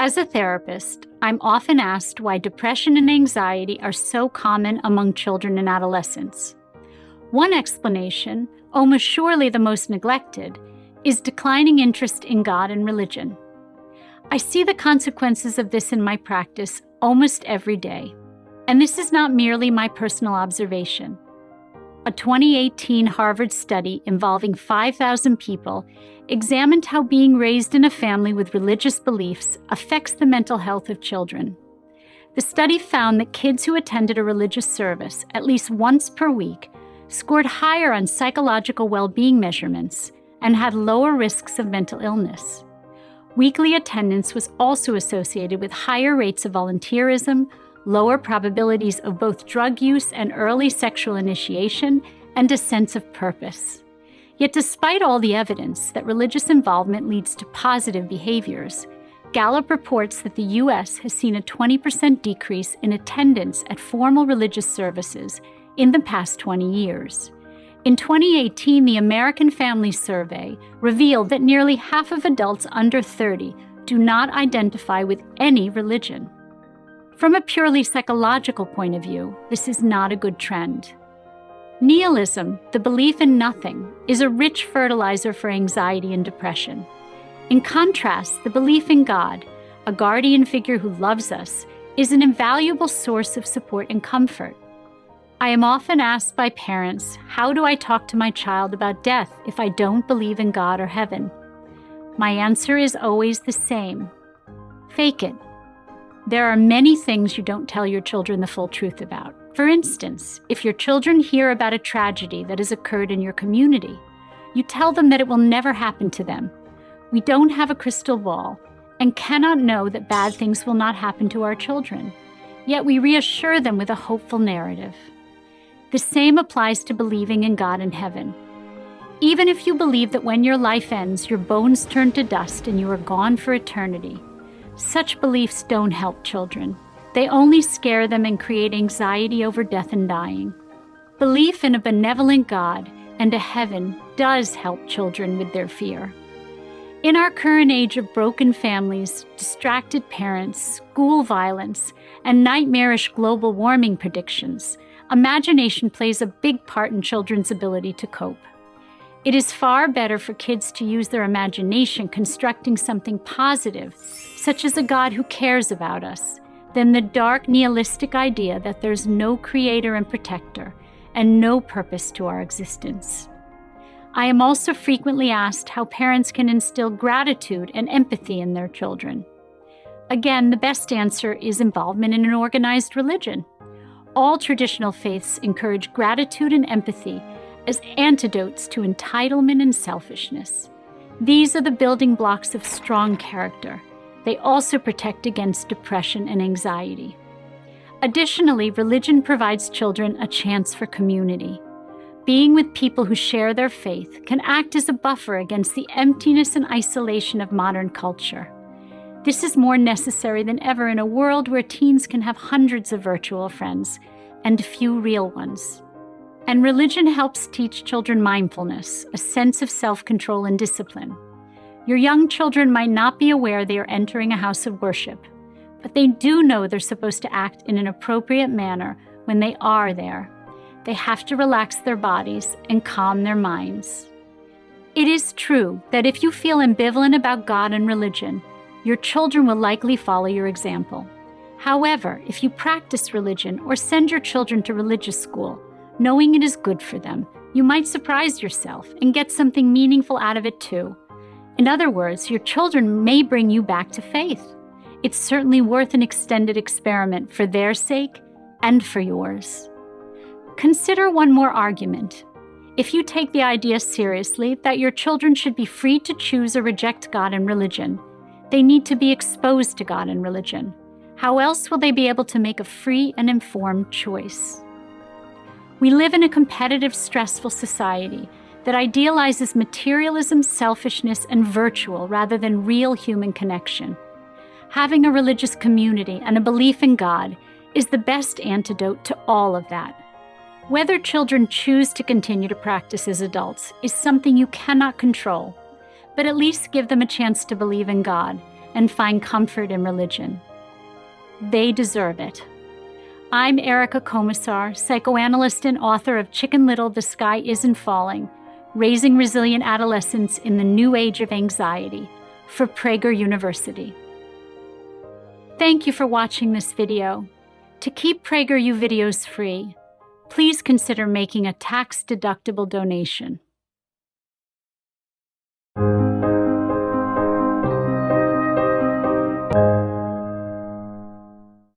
As a therapist, I'm often asked why depression and anxiety are so common among children and adolescents. One explanation, almost surely the most neglected, is declining interest in God and religion. I see the consequences of this in my practice almost every day, and this is not merely my personal observation. A 2018 Harvard study involving 5,000 people examined how being raised in a family with religious beliefs affects the mental health of children. The study found that kids who attended a religious service at least once per week scored higher on psychological well-being measurements and had lower risks of mental illness. Weekly attendance was also associated with higher rates of volunteerism, lower probabilities of both drug use and early sexual initiation, and a sense of purpose. Yet despite all the evidence that religious involvement leads to positive behaviors, Gallup reports that the U.S. has seen a 20% decrease in attendance at formal religious services in the past 20 years. In 2018, the American Family Survey revealed that nearly half of adults under 30 do not identify with any religion. From a purely psychological point of view, this is not a good trend. Nihilism, the belief in nothing, is a rich fertilizer for anxiety and depression. In contrast, the belief in God, a guardian figure who loves us, is an invaluable source of support and comfort. I am often asked by parents, how do I talk to my child about death if I don't believe in God or heaven? My answer is always the same: fake it. There are many things you don't tell your children the full truth about. For instance, if your children hear about a tragedy that has occurred in your community, you tell them that it will never happen to them. We don't have a crystal ball and cannot know that bad things will not happen to our children, yet we reassure them with a hopeful narrative. The same applies to believing in God and heaven. Even if you believe that when your life ends, your bones turn to dust and you are gone for eternity, such beliefs don't help children. They only scare them and create anxiety over death and dying. Belief in a benevolent God and a heaven does help children with their fear. In our current age of broken families, distracted parents, school violence, and nightmarish global warming predictions, imagination plays a big part in children's ability to cope. It is far better for kids to use their imagination constructing something positive, such as a God who cares about us, than the dark nihilistic idea that there's no creator and protector and no purpose to our existence. I am also frequently asked how parents can instill gratitude and empathy in their children. Again, the best answer is involvement in an organized religion. All traditional faiths encourage gratitude and empathy as antidotes to entitlement and selfishness. These are the building blocks of strong character. They also protect against depression and anxiety. Additionally, religion provides children a chance for community. Being with people who share their faith can act as a buffer against the emptiness and isolation of modern culture. This is more necessary than ever in a world where teens can have hundreds of virtual friends and few real ones. And religion helps teach children mindfulness, a sense of self-control and discipline. Your young children might not be aware they are entering a house of worship, but they do know they're supposed to act in an appropriate manner when they are there. They have to relax their bodies and calm their minds. It is true that if you feel ambivalent about God and religion, your children will likely follow your example. However, if you practice religion or send your children to religious school, knowing it is good for them, you might surprise yourself and get something meaningful out of it too. In other words, your children may bring you back to faith. It's certainly worth an extended experiment for their sake and for yours. Consider one more argument. If you take the idea seriously that your children should be free to choose or reject God and religion, they need to be exposed to God and religion. How else will they be able to make a free and informed choice? We live in a competitive, stressful society that idealizes materialism, selfishness, and virtual rather than real human connection. Having a religious community and a belief in God is the best antidote to all of that. Whether children choose to continue to practice as adults is something you cannot control, but at least give them a chance to believe in God and find comfort in religion. They deserve it. I'm Erica Komisar, psychoanalyst and author of Chicken Little, The Sky Isn't Falling, Raising Resilient Adolescents in the New Age of Anxiety for Prager University. Thank you for watching this video. To keep PragerU videos free, please consider making a tax-deductible donation.